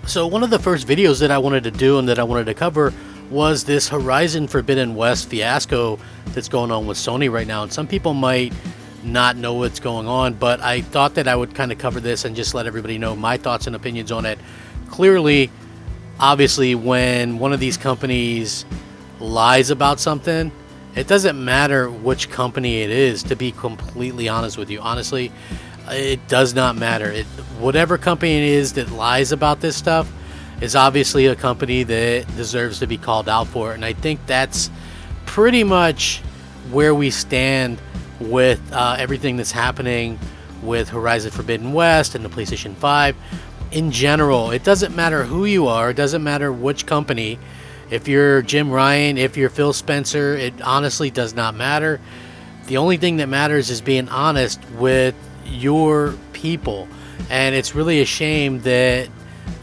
So one of the first videos that I wanted to do and that I wanted to cover was this Horizon Forbidden West fiasco that's going on with Sony right now. And some people might not know what's going on, but I thought that I would kind of cover this and just let everybody know my thoughts and opinions on it. Clearly, obviously, when one of these companies lies about something, it doesn't matter which company it is, to be completely honest with you. Honestly, it does not matter. Whatever company it is that lies about this stuff is obviously a company that deserves to be called out for it. And I think that's pretty much where we stand with everything that's happening with Horizon Forbidden West and the PlayStation 5 in general. It doesn't matter who you are. It doesn't matter which company. If you're Jim Ryan, if you're Phil Spencer, it honestly does not matter. The only thing that matters is being honest with your people. And it's really a shame that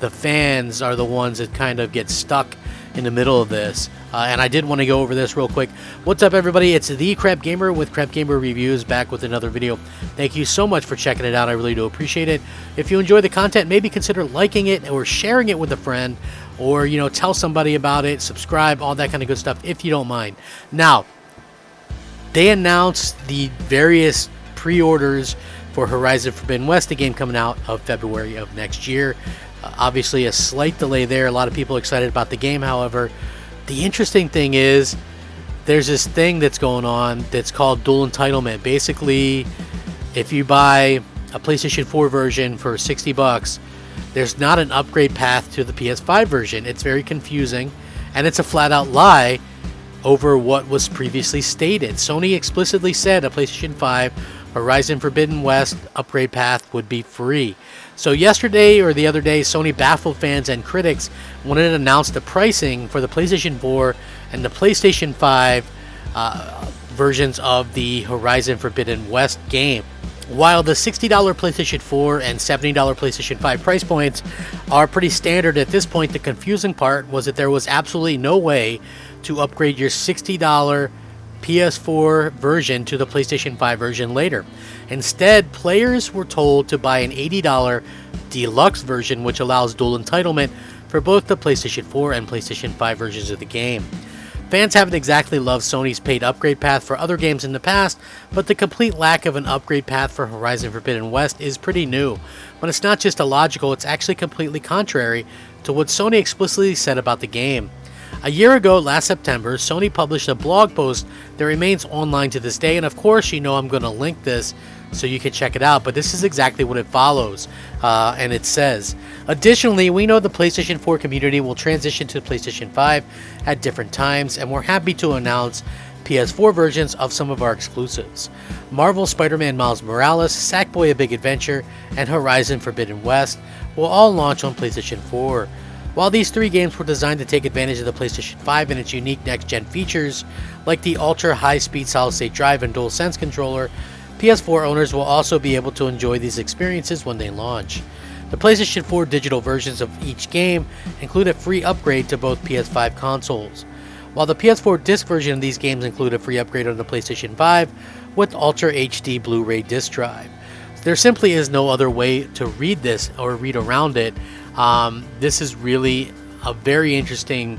the fans are the ones that kind of get stuck in the middle of this. And I did want to go over this real quick. What's up, everybody? It's the Crapgamer with Crapgamer Reviews, back with another video. Thank you so much for checking it out. I really do appreciate it. If you enjoy the content, maybe consider liking it or sharing it with a friend, or tell somebody about it, subscribe, all that kind of good stuff, if you don't mind. Now, they announced the various pre-orders for Horizon Forbidden West, the game coming out of February of next year. Obviously a slight delay there. A lot of people excited about the game. However, the interesting thing is there's this thing that's going on that's called dual entitlement. Basically, if you buy a PlayStation 4 version for $60, there's not an upgrade path to the PS5 version. It's very confusing, and it's a flat-out lie over what was previously stated. Sony explicitly said a PlayStation 5 Horizon Forbidden West upgrade path would be free. So yesterday or the other day, Sony baffled fans and critics when it announced the pricing for the PlayStation 4 and the PlayStation 5 versions of the Horizon Forbidden West game. While the $60 PlayStation 4 and $70 PlayStation 5 price points are pretty standard at this point, the confusing part was that there was absolutely no way to upgrade your $60 PS4 version to the PlayStation 5 version later. Instead, players were told to buy an $80 deluxe version, which allows dual entitlement for both the PlayStation 4 and PlayStation 5 versions of the game. Fans haven't exactly loved Sony's paid upgrade path for other games in the past, but the complete lack of an upgrade path for Horizon Forbidden West is pretty new. But it's not just illogical, it's actually completely contrary to what Sony explicitly said about the game. A year ago, last September, Sony published a blog post that remains online to this day, and of course, I'm going to link this so you can check it out, but this is exactly what it follows, and it says, additionally, we know the PlayStation 4 community will transition to the PlayStation 5 at different times, and we're happy to announce PS4 versions of some of our exclusives. Marvel's Spider-Man Miles Morales, Sackboy: A Big Adventure, and Horizon Forbidden West will all launch on PlayStation 4. While these three games were designed to take advantage of the PlayStation 5 and its unique next-gen features, like the ultra-high-speed solid-state drive and DualSense controller, PS4 owners will also be able to enjoy these experiences when they launch. The PlayStation 4 digital versions of each game include a free upgrade to both PS5 consoles, while the PS4 disc version of these games include a free upgrade on the PlayStation 5 with Ultra HD Blu-ray disc drive. There simply is no other way to read this or read around it. This is really a very interesting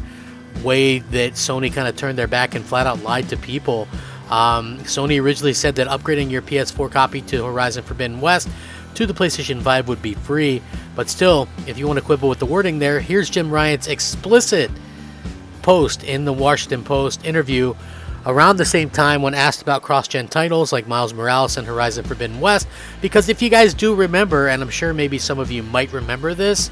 way that Sony kind of turned their back and flat out lied to people. Sony originally said that upgrading your PS4 copy to Horizon Forbidden West to the PlayStation 5 would be free, but still, if you want to quibble with the wording there, here's Jim Ryan's explicit post in the Washington Post interview around the same time when asked about cross-gen titles like Miles Morales and Horizon Forbidden West, because if you guys do remember, and I'm sure maybe some of you might remember this,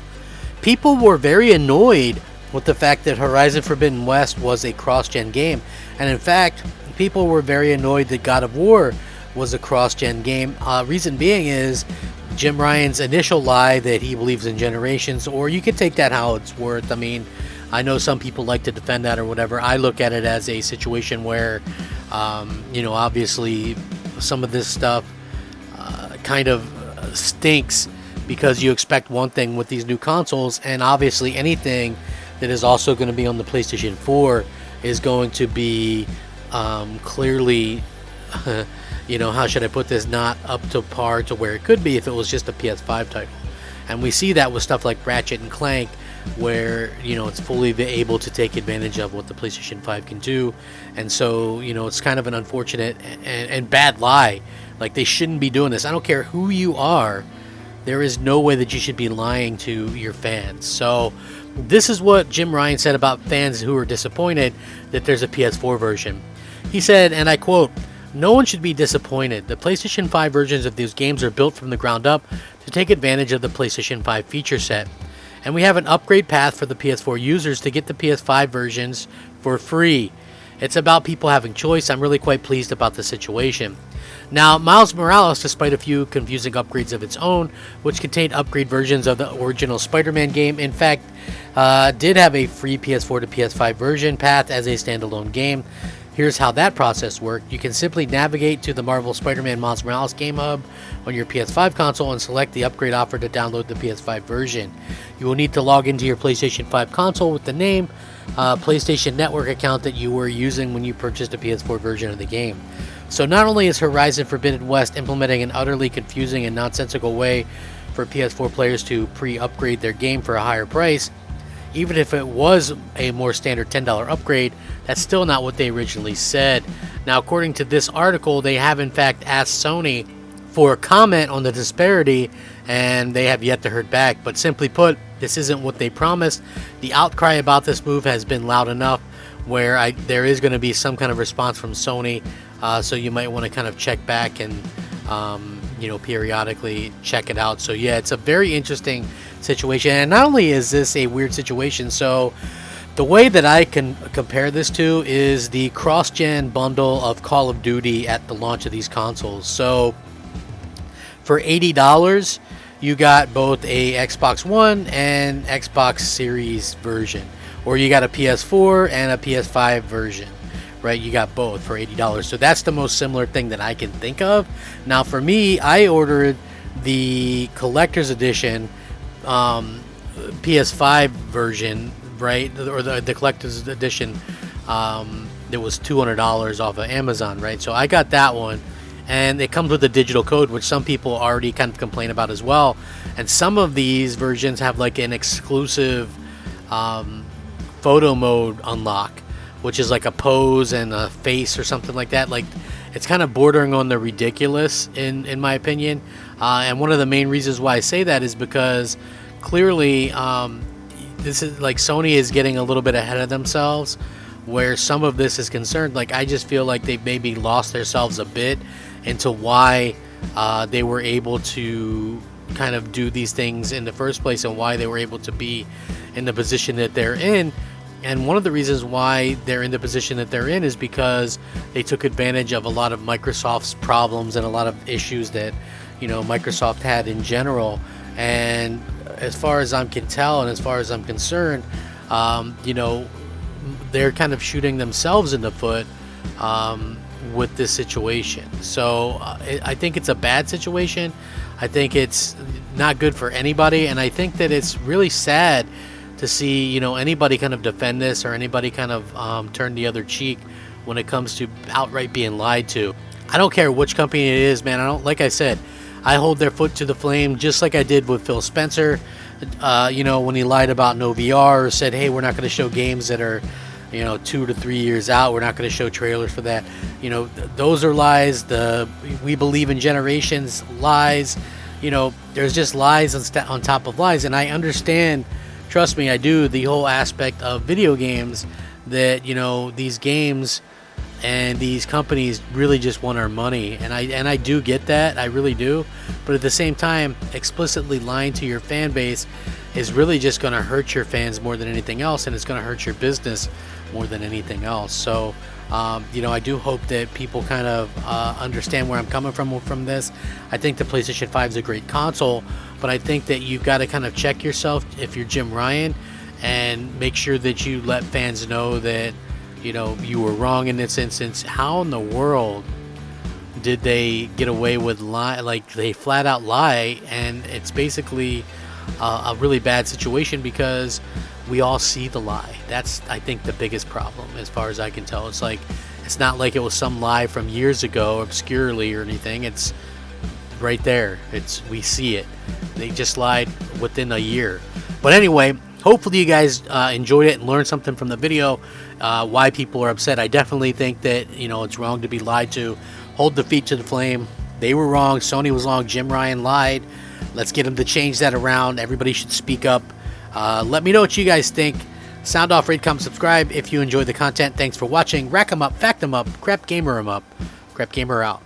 people were very annoyed with the fact that Horizon Forbidden West was a cross-gen game, and in fact, people were very annoyed that God of War was a cross-gen game. Reason being is Jim Ryan's initial lie that he believes in generations, or you could take that how it's worth. I mean, I know some people like to defend that or whatever. I look at it as a situation where, obviously some of this stuff kind of stinks because you expect one thing with these new consoles, and obviously anything that is also going to be on the PlayStation 4 is going to be clearly, how should I put this, not up to par to where it could be if it was just a PS5 title. And we see that with stuff like Ratchet and Clank, where, you know, it's fully able to take advantage of what the PlayStation 5 can do. And so, you know, it's kind of an unfortunate and bad lie. Like, they shouldn't be doing this. I don't care who you are. There is no way that you should be lying to your fans. So this is what Jim Ryan said about fans who are disappointed that there's a PS4 version. He said, and I quote, "No one should be disappointed. The PlayStation 5 versions of these games are built from the ground up to take advantage of the PlayStation 5 feature set. And we have an upgrade path for the PS4 users to get the PS5 versions for free. It's about people having choice. I'm really quite pleased about the situation." Now, Miles Morales, despite a few confusing upgrades of its own, which contained upgrade versions of the original Spider-Man game, in fact, did have a free PS4 to PS5 version path as a standalone game. Here's how that process worked. You can simply navigate to the Marvel Spider-Man Miles Morales Game Hub on your PS5 console and select the upgrade offer to download the PS5 version. You will need to log into your PlayStation 5 console with the name PlayStation Network account that you were using when you purchased a PS4 version of the game. So not only is Horizon Forbidden West implementing an utterly confusing and nonsensical way for PS4 players to pre-upgrade their game for a higher price, even if it was a more standard $10 upgrade, that's still not what they originally said. Now, according to this article, they have in fact asked Sony for a comment on the disparity, and they have yet to hear back. But simply put, this isn't what they promised. The outcry about this move has been loud enough where there is going to be some kind of response from Sony. So you might want to kind of check back and, you know, periodically check it out. So yeah, it's a very interesting situation. And not only is this a weird situation, so the way that I can compare this to is the cross-gen bundle of Call of Duty at the launch of these consoles. So for $80, you got both a Xbox One and Xbox Series version, or you got a PS4 and a PS5 version. Right, you got both for $80. So that's the most similar thing that I can think of. Now, for me, I ordered the collector's edition PS5 version, right, or the collector's edition that was $200 off of Amazon, right? So I got that one, and it comes with a digital code, which some people already kind of complain about as well. And some of these versions have like an exclusive photo mode unlock, which is like a pose and a face or something like that. Like, it's kind of bordering on the ridiculous in my opinion. And one of the main reasons why I say that is because clearly this is like Sony is getting a little bit ahead of themselves where some of this is concerned. Like, I just feel like they've maybe lost themselves a bit into why they were able to kind of do these things in the first place and why they were able to be in the position that they're in. And one of the reasons why they're in the position that they're in is because they took advantage of a lot of Microsoft's problems and a lot of issues that, you know, Microsoft had in general. And as far as I can tell, and as far as I'm concerned, you know, they're kind of shooting themselves in the foot with this situation. So I think it's a bad situation. I think it's not good for anybody, and I think that it's really sad to see, you know, anybody kind of defend this or anybody kind of turn the other cheek when it comes to outright being lied to. I don't care which company it is, man. Like I said, I hold their foot to the flame, just like I did with Phil Spencer, you know, when he lied about no VR or said, hey, we're not going to show games that are, you know, 2 to 3 years out. We're not going to show trailers for that. You know, those are lies. We believe in generations, lies. You know, there's just lies on top of lies. And I understand, trust me, I do, the whole aspect of video games that, you know, these games and these companies really just want our money, and I do get that, I really do. But at the same time, explicitly lying to your fan base is really just going to hurt your fans more than anything else, and it's going to hurt your business more than anything else. So you know, I do hope that people kind of understand where I'm coming from this. I think the PlayStation 5 is a great console, but I think that you've got to kind of check yourself if you're Jim Ryan and make sure that you let fans know that, you know, you were wrong in this instance. How in the world did they get away with lie? Like, they flat out lie, and it's basically a really bad situation because we all see the lie. That's, I think, the biggest problem as far as I can tell. It's like, it's not like it was some lie from years ago, obscurely or anything. It's right there. We see it. They just lied within a year. But anyway, hopefully you guys enjoyed it and learned something from the video, why people are upset. I definitely think that, you know, it's wrong to be lied to. Hold the feet to the flame. They were wrong. Sony was wrong. Jim Ryan lied. Let's get him to change that around. Everybody should speak up. Let me know what you guys think. Sound off, rate, comment, subscribe if you enjoy the content. Thanks for watching. Rack 'em up, fact 'em up, crap gamer 'em up. Crap gamer out.